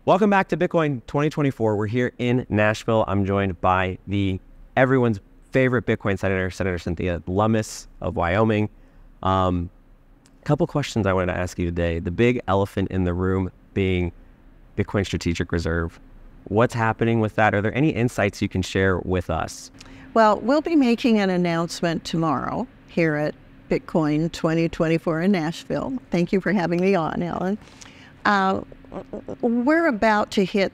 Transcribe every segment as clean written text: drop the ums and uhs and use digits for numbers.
Welcome back to Bitcoin 2024. We're here in Nashville. I'm joined by everyone's favorite Bitcoin senator, Senator Cynthia Lummis of Wyoming. Couple questions I wanted to ask you today. The big elephant in the room being Bitcoin Strategic Reserve. What's happening with that? Are there any insights you can share with us? Well, we'll be making an announcement tomorrow here at Bitcoin 2024 in Nashville. Thank you for having me on, Alan. We're about to hit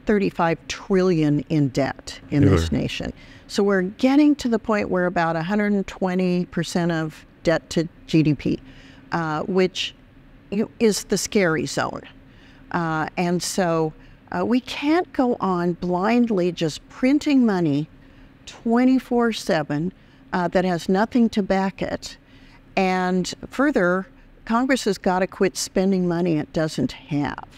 35 trillion in debt in this nation. So we're getting to the point where about 120% of debt to GDP, which is the scary zone. And so we can't go on blindly just printing money 24/7 that has nothing to back it. And further, Congress has got to quit spending money it doesn't have.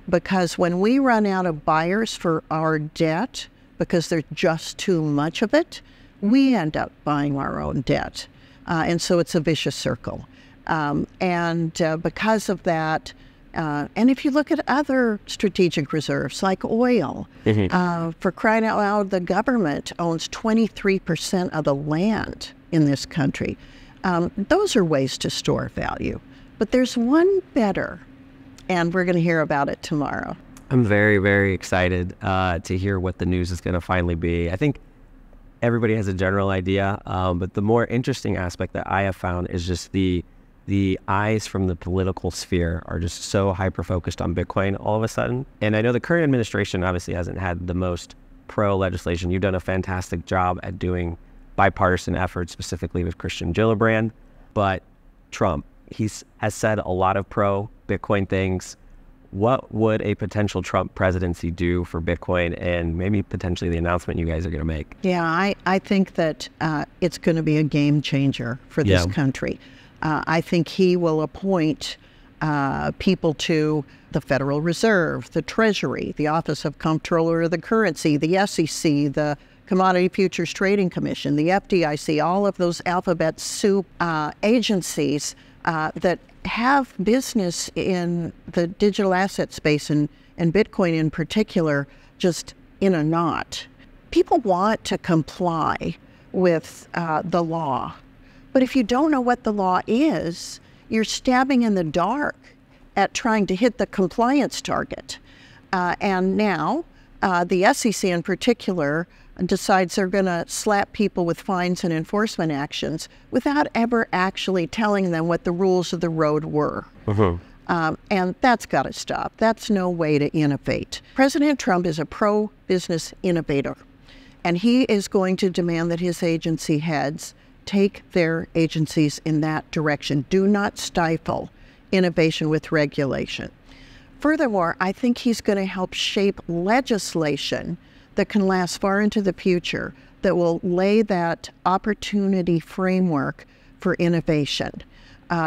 Because when we run out of buyers for our debt, because there's just too much of it, we end up buying our own debt. And so it's a vicious circle. Because of that, and if you look at other strategic reserves like oil, for crying out loud, the government owns 23% of the land in this country. Those are ways to store value. But there's one better, and we're going to hear about it tomorrow. I'm very, very excited to hear what the news is going to finally be. I think everybody has a general idea, but the more interesting aspect that I have found is just the eyes from the political sphere are just so hyper-focused on Bitcoin all of a sudden. And I know the current administration obviously hasn't had the most pro-legislation. You've done a fantastic job at doing bipartisan efforts, specifically with Christian Gillibrand. But Trump, has said a lot of pro-Bitcoin things. What would a potential Trump presidency do for Bitcoin and maybe potentially the announcement you guys are going to make? Yeah, I think that it's going to be a game changer for this country. I think he will appoint people to the Federal Reserve, the Treasury, the Office of Comptroller of the Currency, the SEC, the Commodity Futures Trading Commission, the FDIC, all of those alphabet soup agencies that have business in the digital asset space and Bitcoin in particular, just in a knot. People want to comply with the law. But if you don't know what the law is, you're stabbing in the dark at trying to hit the compliance target. And now the SEC in particular decides they're going to slap people with fines and enforcement actions without ever actually telling them what the rules of the road were. And that's got to stop. That's no way to innovate. President Trump is a pro-business innovator, and he is going to demand that his agency heads take their agencies in that direction. Do not stifle innovation with regulation. Furthermore, I think he's going to help shape legislation that can last far into the future, that will lay that opportunity framework for innovation.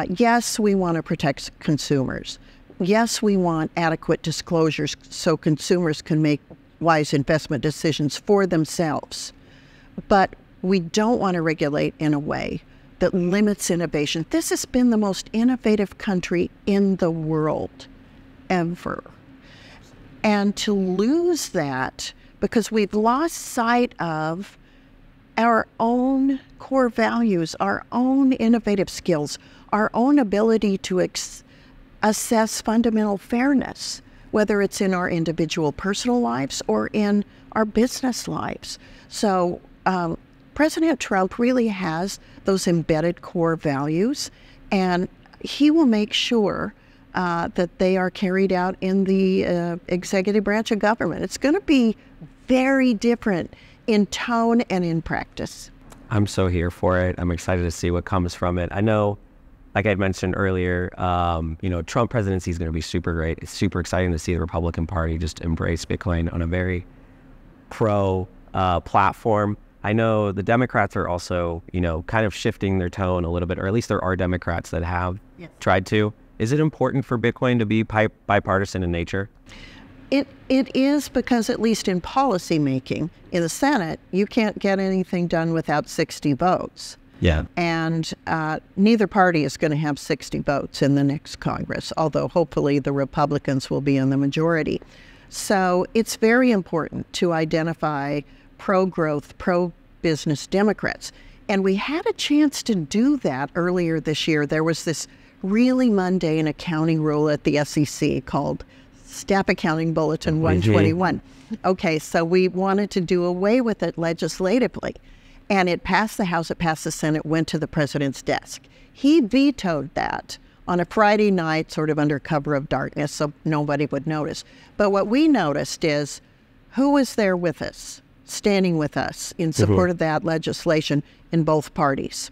Yes, we want to protect consumers. Yes, we want adequate disclosures so consumers can make wise investment decisions for themselves. But we don't want to regulate in a way that limits innovation. This has been the most innovative country in the world ever. And to lose that because we've lost sight of our own core values, our own innovative skills, our own ability to assess fundamental fairness, whether it's in our individual personal lives or in our business lives. So President Trump really has those embedded core values, and he will make sure that they are carried out in the executive branch of government. It's going to be very different in tone and in practice. I'm so here for it. I'm excited to see what comes from it. I know, like I mentioned earlier, Trump presidency is going to be super great. It's super exciting to see the Republican Party just embrace Bitcoin on a very pro platform. I know the Democrats are also, kind of shifting their tone a little bit, or at least there are Democrats that have tried to. Is it important for Bitcoin to be bipartisan in nature? It is, because at least in policy making, in the Senate, you can't get anything done without 60 votes. Yeah. And neither party is going to have 60 votes in the next Congress, although hopefully the Republicans will be in the majority. So it's very important to identify pro-growth, pro-business Democrats. And we had a chance to do that earlier this year. There was this really mundane accounting rule at the SEC called Staff Accounting Bulletin 121. Okay, so we wanted to do away with it legislatively. And it passed the House, it passed the Senate, went to the president's desk. He vetoed that on a Friday night, sort of under cover of darkness, so nobody would notice. But what we noticed is who was there with us, standing with us in support of that legislation in both parties.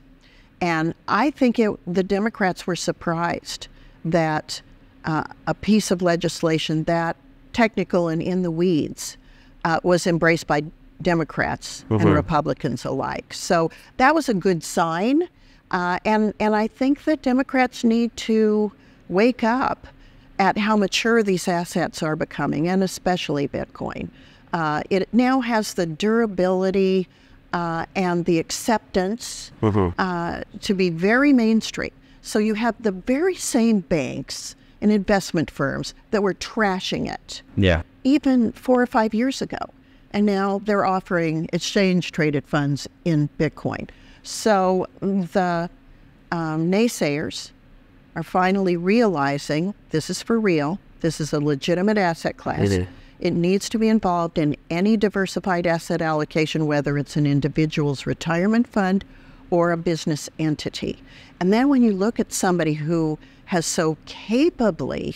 And I think the Democrats were surprised that a piece of legislation that technical and in the weeds was embraced by Democrats and Republicans alike. So that was a good sign. And I think that Democrats need to wake up at how mature these assets are becoming, and especially Bitcoin. It now has the durability and the acceptance to be very mainstream. So you have the very same banks and investment firms that were trashing it even 4 or 5 years ago. And now they're offering exchange-traded funds in Bitcoin. So the naysayers are finally realizing this is for real. This is a legitimate asset class. It needs to be involved in any diversified asset allocation, whether it's an individual's retirement fund or a business entity. And then when you look at somebody who has so capably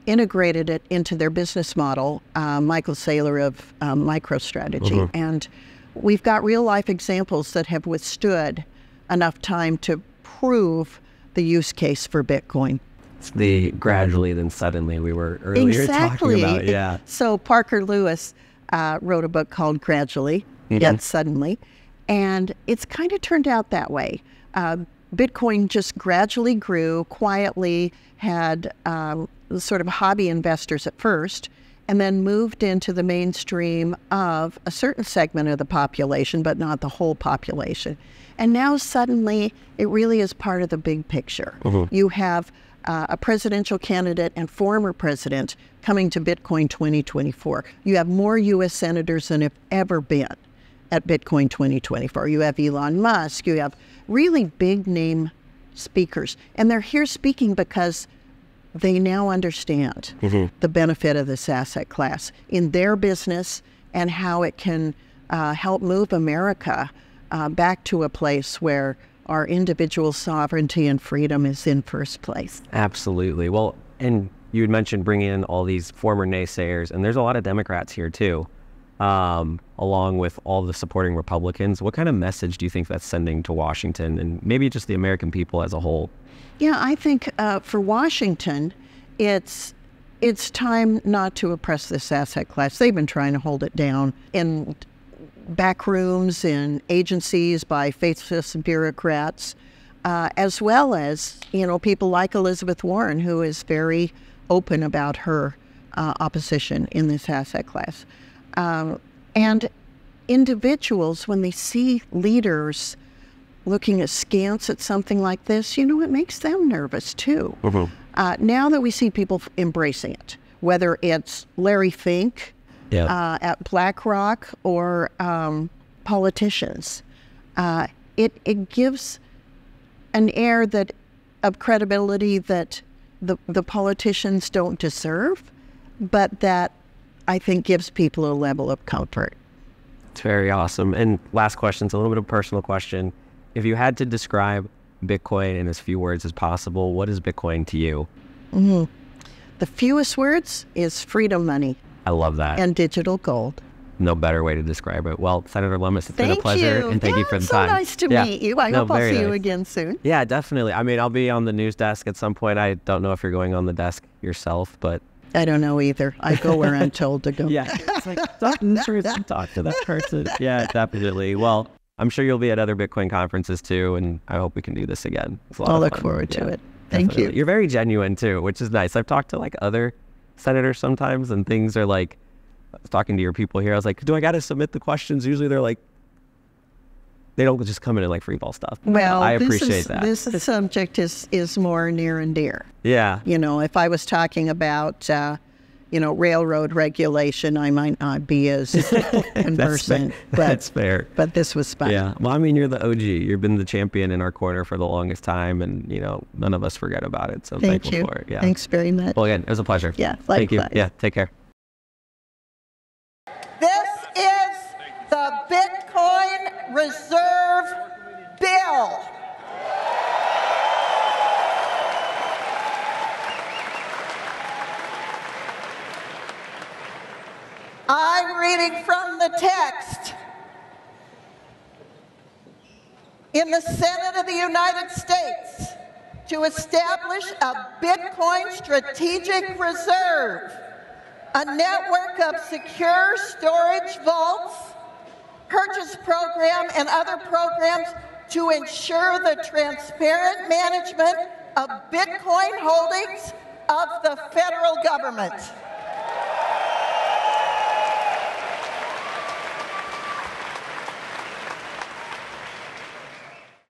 integrated it into their business model, Michael Saylor of MicroStrategy, and we've got real-life examples that have withstood enough time to prove the use case for Bitcoin. It's the gradually then suddenly we were earlier talking about. So Parker Lewis wrote a book called Gradually, Yet Suddenly, and it's kind of turned out that way. Bitcoin just gradually grew, quietly, had sort of hobby investors at first, and then moved into the mainstream of a certain segment of the population, but not the whole population. And now suddenly it really is part of the big picture. You have a presidential candidate and former president coming to Bitcoin 2024. You have more U.S. senators than have ever been at Bitcoin 2024. You have Elon Musk. You have really big name speakers. And they're here speaking because they now understand the benefit of this asset class in their business and how it can help move America back to a place where our individual sovereignty and freedom is in first place. Absolutely. Well, and you had mentioned bringing in all these former naysayers, and there's a lot of Democrats here too, along with all the supporting Republicans. What kind of message do you think that's sending to Washington and maybe just the American people as a whole? Yeah, I think for Washington, it's time not to oppress this asset class. They've been trying to hold it down in back rooms in agencies by faithless bureaucrats, as well as, people like Elizabeth Warren, who is very open about her opposition in this asset class. And individuals, when they see leaders looking askance at something like this, it makes them nervous too. Now that we see people embracing it, whether it's Larry Fink, at BlackRock or politicians, it gives an air of credibility that the politicians don't deserve, but that I think gives people a level of comfort. It's very awesome. And last question, it's a little bit of a personal question. If you had to describe Bitcoin in as few words as possible, what is Bitcoin to you? The fewest words is freedom money. I love that. And digital gold. No better way to describe it. Well, Senator Lummis, it's been a pleasure, and thank you for the time. So nice to meet you. I hope I'll see you again soon. Yeah, definitely. I mean, I'll be on the news desk at some point. I don't know if you're going on the desk yourself, but... I don't know either. I go where I'm told to go. It's like, talk to that person. Yeah, definitely. Well, I'm sure you'll be at other Bitcoin conferences too, and I hope we can do this again. I'll look forward to it. Thank you. You're very genuine too, which is nice. I've talked to other senators sometimes, and things are like, I was talking to your people here, I was like, do I got to submit the questions? Usually they're like, they don't just come in and freeball stuff. Well, I appreciate that. This subject is more near and dear. Yeah. If I was talking about, railroad regulation, I might not be as conversant. That's fair. But this was fun. Yeah. Well, I mean, you're the OG. You've been the champion in our corner for the longest time, and none of us forget about it. So I'm thankful for it. Yeah. Thanks very much. Well, again, it was a pleasure. Yeah. Likewise. Thank you. Yeah. Take care. This is the Bitcoin Reserve Bill. I'm reading from the text. In the Senate of the United States, to establish a Bitcoin strategic reserve, a network of secure storage vaults, purchase program, and other programs to ensure the transparent management of Bitcoin holdings of the federal government.